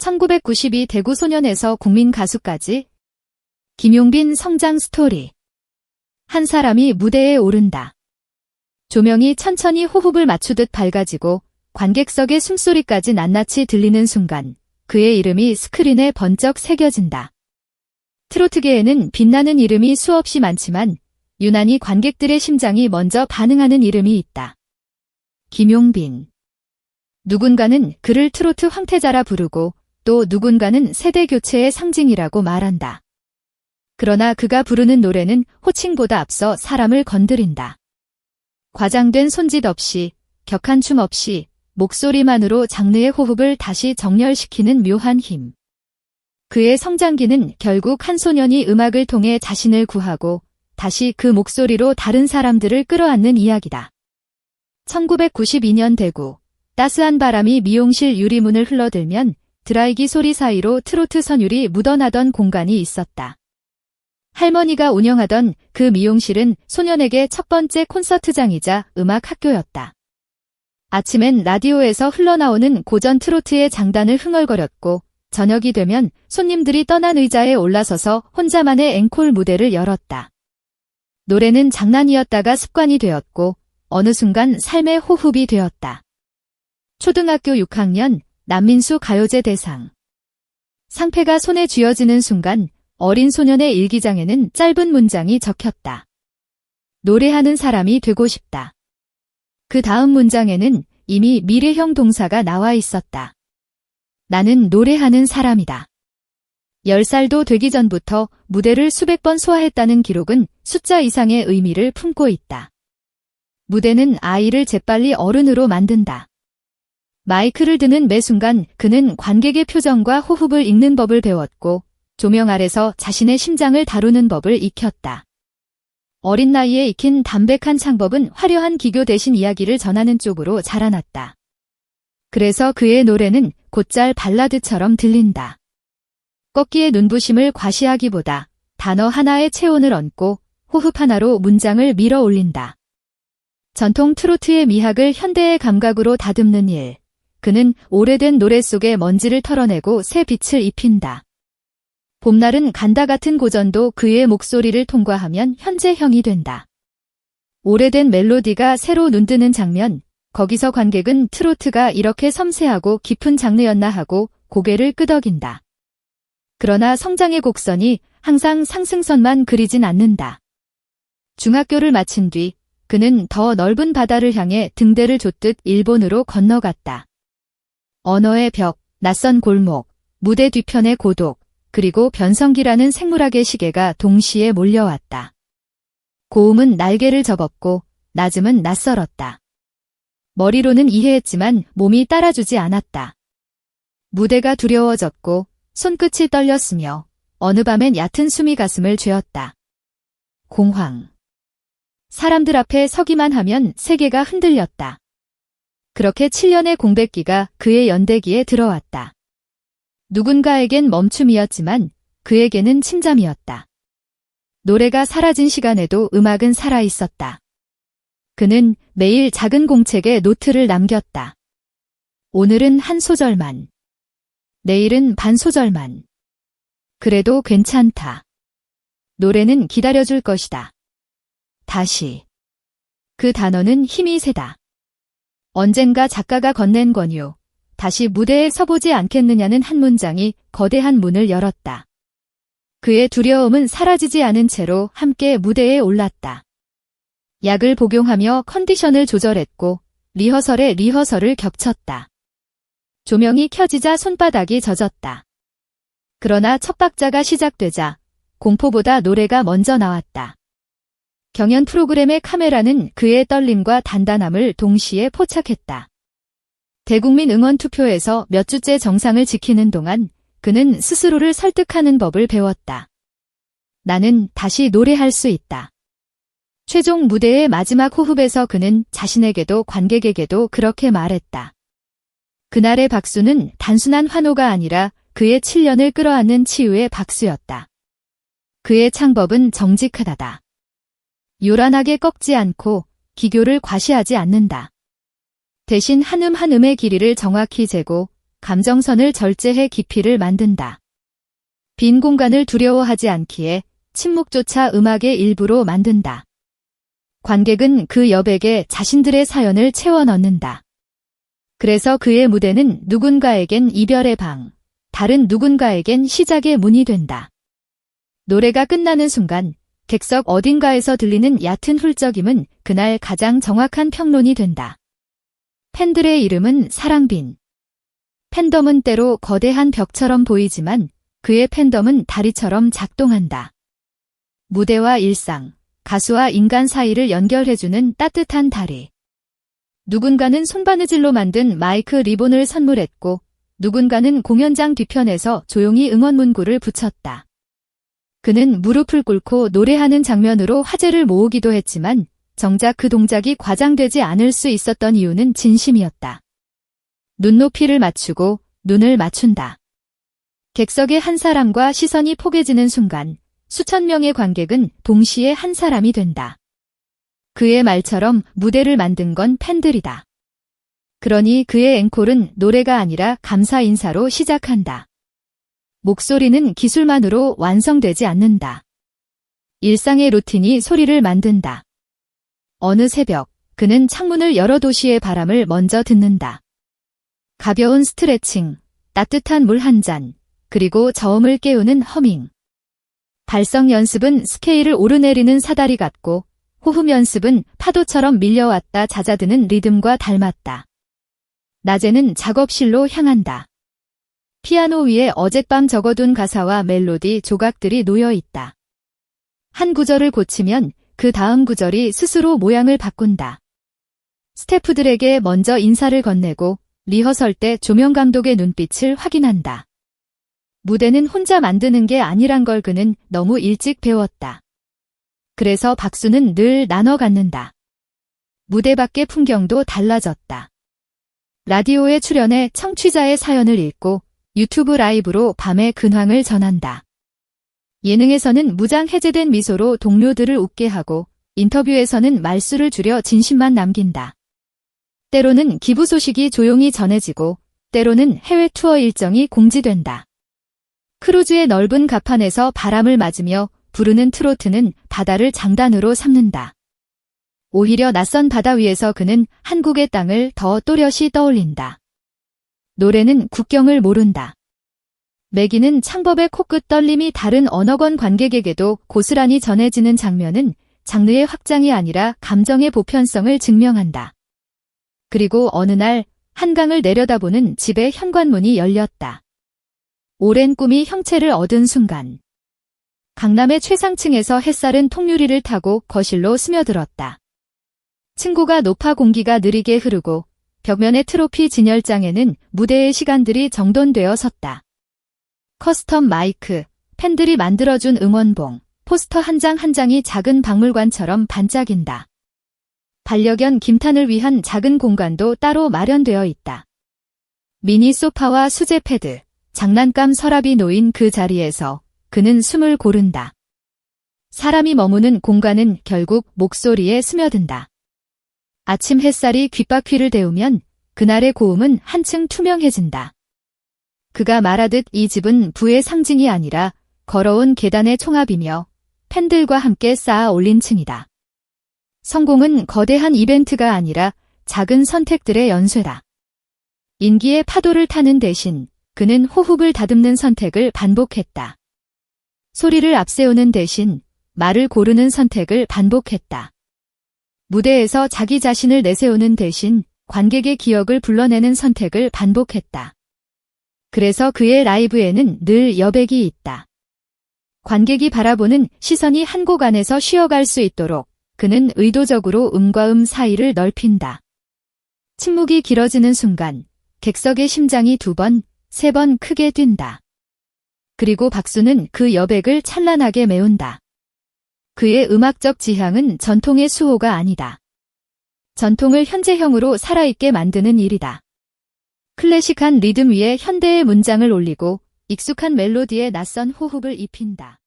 1992 대구 소년에서 국민 가수까지 김용빈 성장 스토리. 한 사람이 무대에 오른다. 조명이 천천히 호흡을 맞추듯 밝아지고 관객석의 숨소리까지 낱낱이 들리는 순간 그의 이름이 스크린에 번쩍 새겨진다. 트로트계에는 빛나는 이름이 수없이 많지만 유난히 관객들의 심장이 먼저 반응하는 이름이 있다. 김용빈. 누군가는 그를 트로트 황태자라 부르고 또 누군가는 세대 교체의 상징이라고 말한다. 그러나 그가 부르는 노래는 호칭보다 앞서 사람을 건드린다. 과장된 손짓 없이, 격한 춤 없이 목소리만으로 장르의 호흡을 다시 정렬시키는 묘한 힘. 그의 성장기는 결국 한 소년이 음악을 통해 자신을 구하고 다시 그 목소리로 다른 사람들을 끌어안는 이야기다. 1992년 대구. 따스한 바람이 미용실 유리문을 흘러들면 드라이기 소리 사이로 트로트 선율이 묻어나던 공간이 있었다. 할머니가 운영하던 그 미용실은 소년에게 첫 번째 콘서트장이자 음악 학교였다. 아침엔 라디오에서 흘러나오는 고전 트로트의 장단을 흥얼거렸고 저녁이 되면 손님들이 떠난 의자에 올라서서 혼자만의 앵콜 무대를 열었다. 노래는 장난이었다가 습관이 되었고 어느 순간 삶의 호흡이 되었다. 초등학교 6학년 남민수 가요제 대상. 상패가 손에 쥐어지는 순간 어린 소년의 일기장에는 짧은 문장이 적혔다. 노래하는 사람이 되고 싶다. 그 다음 문장에는 이미 미래형 동사가 나와 있었다. 나는 노래하는 사람이다. 10살도 되기 전부터 무대를 수백 번 소화했다는 기록은 숫자 이상의 의미를 품고 있다. 무대는 아이를 재빨리 어른으로 만든다. 마이크를 드는 매 순간 그는 관객의 표정과 호흡을 읽는 법을 배웠고 조명 아래서 자신의 심장을 다루는 법을 익혔다. 어린 나이에 익힌 담백한 창법은 화려한 기교 대신 이야기를 전하는 쪽으로 자라났다. 그래서 그의 노래는 곧잘 발라드처럼 들린다. 꺾기의 눈부심을 과시하기보다 단어 하나에 체온을 얹고 호흡 하나로 문장을 밀어 올린다. 전통 트로트의 미학을 현대의 감각으로 다듬는 일. 그는 오래된 노래 속의 먼지를 털어내고 새 빛을 입힌다. 봄날은 간다 같은 고전도 그의 목소리를 통과하면 현재형이 된다. 오래된 멜로디가 새로 눈뜨는 장면, 거기서 관객은 트로트가 이렇게 섬세하고 깊은 장르였나 하고 고개를 끄덕인다. 그러나 성장의 곡선이 항상 상승선만 그리진 않는다. 중학교를 마친 뒤 그는 더 넓은 바다를 향해 등대를 좇듯 일본으로 건너갔다. 언어의 벽, 낯선 골목, 무대 뒤편의 고독, 그리고 변성기라는 생물학의 시계가 동시에 몰려왔다. 고음은 날개를 접었고 낮음은 낯설었다. 머리로는 이해했지만 몸이 따라주지 않았다. 무대가 두려워졌고 손끝이 떨렸으며 어느 밤엔 얕은 숨이 가슴을 죄었다. 공황. 사람들 앞에 서기만 하면 세계가 흔들렸다. 그렇게 7년의 공백기가 그의 연대기에 들어왔다. 누군가에겐 멈춤이었지만 그에게는 침잠이었다. 노래가 사라진 시간에도 음악은 살아있었다. 그는 매일 작은 공책에 노트를 남겼다. 오늘은 한 소절만. 내일은 반 소절만. 그래도 괜찮다. 노래는 기다려줄 것이다. 다시. 그 단어는 힘이 세다. 언젠가 작가가 건넨 권유, 다시 무대에 서보지 않겠느냐는 한 문장이 거대한 문을 열었다. 그의 두려움은 사라지지 않은 채로 함께 무대에 올랐다. 약을 복용하며 컨디션을 조절했고 리허설에 리허설을 겹쳤다. 조명이 켜지자 손바닥이 젖었다. 그러나 첫 박자가 시작되자 공포보다 노래가 먼저 나왔다. 경연 프로그램의 카메라는 그의 떨림과 단단함을 동시에 포착했다. 대국민 응원 투표에서 몇 주째 정상을 지키는 동안 그는 스스로를 설득하는 법을 배웠다. 나는 다시 노래할 수 있다. 최종 무대의 마지막 호흡에서 그는 자신에게도 관객에게도 그렇게 말했다. 그날의 박수는 단순한 환호가 아니라 그의 7년을 끌어안는 치유의 박수였다. 그의 창법은 정직하다. 요란하게 꺾지 않고 기교를 과시하지 않는다. 대신 한음 한음의 길이를 정확히 재고 감정선을 절제해 깊이를 만든다. 빈 공간을 두려워하지 않기에 침묵조차 음악의 일부로 만든다. 관객은 그 여백에 자신들의 사연을 채워 넣는다. 그래서 그의 무대는 누군가에겐 이별의 방, 다른 누군가에겐 시작의 문이 된다. 노래가 끝나는 순간 객석 어딘가에서 들리는 얕은 훌쩍임은 그날 가장 정확한 평론이 된다. 팬들의 이름은 사랑빈. 팬덤은 때로 거대한 벽처럼 보이지만 그의 팬덤은 다리처럼 작동한다. 무대와 일상, 가수와 인간 사이를 연결해주는 따뜻한 다리. 누군가는 손바느질로 만든 마이크 리본을 선물했고 누군가는 공연장 뒤편에서 조용히 응원 문구를 붙였다. 그는 무릎을 꿇고 노래하는 장면으로 화제를 모으기도 했지만 정작 그 동작이 과장되지 않을 수 있었던 이유는 진심이었다. 눈높이를 맞추고 눈을 맞춘다. 객석의 한 사람과 시선이 포개지는 순간 수천 명의 관객은 동시에 한 사람이 된다. 그의 말처럼 무대를 만든 건 팬들이다. 그러니 그의 앵콜은 노래가 아니라 감사 인사로 시작한다. 목소리는 기술만으로 완성되지 않는다. 일상의 루틴이 소리를 만든다. 어느 새벽, 그는 창문을 열어 도시의 바람을 먼저 듣는다. 가벼운 스트레칭, 따뜻한 물 한 잔, 그리고 저음을 깨우는 허밍. 발성 연습은 스케일을 오르내리는 사다리 같고 호흡 연습은 파도처럼 밀려왔다 잦아드는 리듬과 닮았다. 낮에는 작업실로 향한다. 피아노 위에 어젯밤 적어둔 가사와 멜로디 조각들이 놓여 있다. 한 구절을 고치면 그 다음 구절이 스스로 모양을 바꾼다. 스태프들에게 먼저 인사를 건네고 리허설 때 조명 감독의 눈빛을 확인한다. 무대는 혼자 만드는 게 아니란 걸 그는 너무 일찍 배웠다. 그래서 박수는 늘 나눠 갖는다. 무대 밖의 풍경도 달라졌다. 라디오에 출연해 청취자의 사연을 읽고 유튜브 라이브로 밤의 근황을 전한다. 예능에서는 무장 해제된 미소로 동료들을 웃게 하고 인터뷰에서는 말수를 줄여 진심만 남긴다. 때로는 기부 소식이 조용히 전해지고 때로는 해외 투어 일정이 공지된다. 크루즈의 넓은 갑판에서 바람을 맞으며 부르는 트로트는 바다를 장단으로 삼는다. 오히려 낯선 바다 위에서 그는 한국의 땅을 더 또렷이 떠올린다. 노래는 국경을 모른다. 매기는 창법의 코끝 떨림이 다른 언어권 관객에게도 고스란히 전해지는 장면은 장르의 확장이 아니라 감정의 보편성을 증명한다. 그리고 어느 날 한강을 내려다보는 집의 현관문이 열렸다. 오랜 꿈이 형체를 얻은 순간. 강남의 최상층에서 햇살은 통유리를 타고 거실로 스며들었다. 층고가 높아 공기가 느리게 흐르고 벽면의 트로피 진열장에는 무대의 시간들이 정돈되어 섰다. 커스텀 마이크, 팬들이 만들어준 응원봉, 포스터 한 장 한 장이 작은 박물관처럼 반짝인다. 반려견 김탄을 위한 작은 공간도 따로 마련되어 있다. 미니 소파와 수제 패드, 장난감 서랍이 놓인 그 자리에서 그는 숨을 고른다. 사람이 머무는 공간은 결국 목소리에 스며든다. 아침 햇살이 귓바퀴를 데우면 그날의 고음은 한층 투명해진다. 그가 말하듯 이 집은 부의 상징이 아니라 걸어온 계단의 총합이며 팬들과 함께 쌓아 올린 층이다. 성공은 거대한 이벤트가 아니라 작은 선택들의 연쇄다. 인기의 파도를 타는 대신 그는 호흡을 다듬는 선택을 반복했다. 소리를 앞세우는 대신 말을 고르는 선택을 반복했다. 무대에서 자기 자신을 내세우는 대신 관객의 기억을 불러내는 선택을 반복했다. 그래서 그의 라이브에는 늘 여백이 있다. 관객이 바라보는 시선이 한 곡 안에서 쉬어갈 수 있도록 그는 의도적으로 음과 음 사이를 넓힌다. 침묵이 길어지는 순간 객석의 심장이 2번, 3번 크게 뛴다. 그리고 박수는 그 여백을 찬란하게 메운다. 그의 음악적 지향은 전통의 수호가 아니다. 전통을 현재형으로 살아있게 만드는 일이다. 클래식한 리듬 위에 현대의 문장을 올리고 익숙한 멜로디에 낯선 호흡을 입힌다.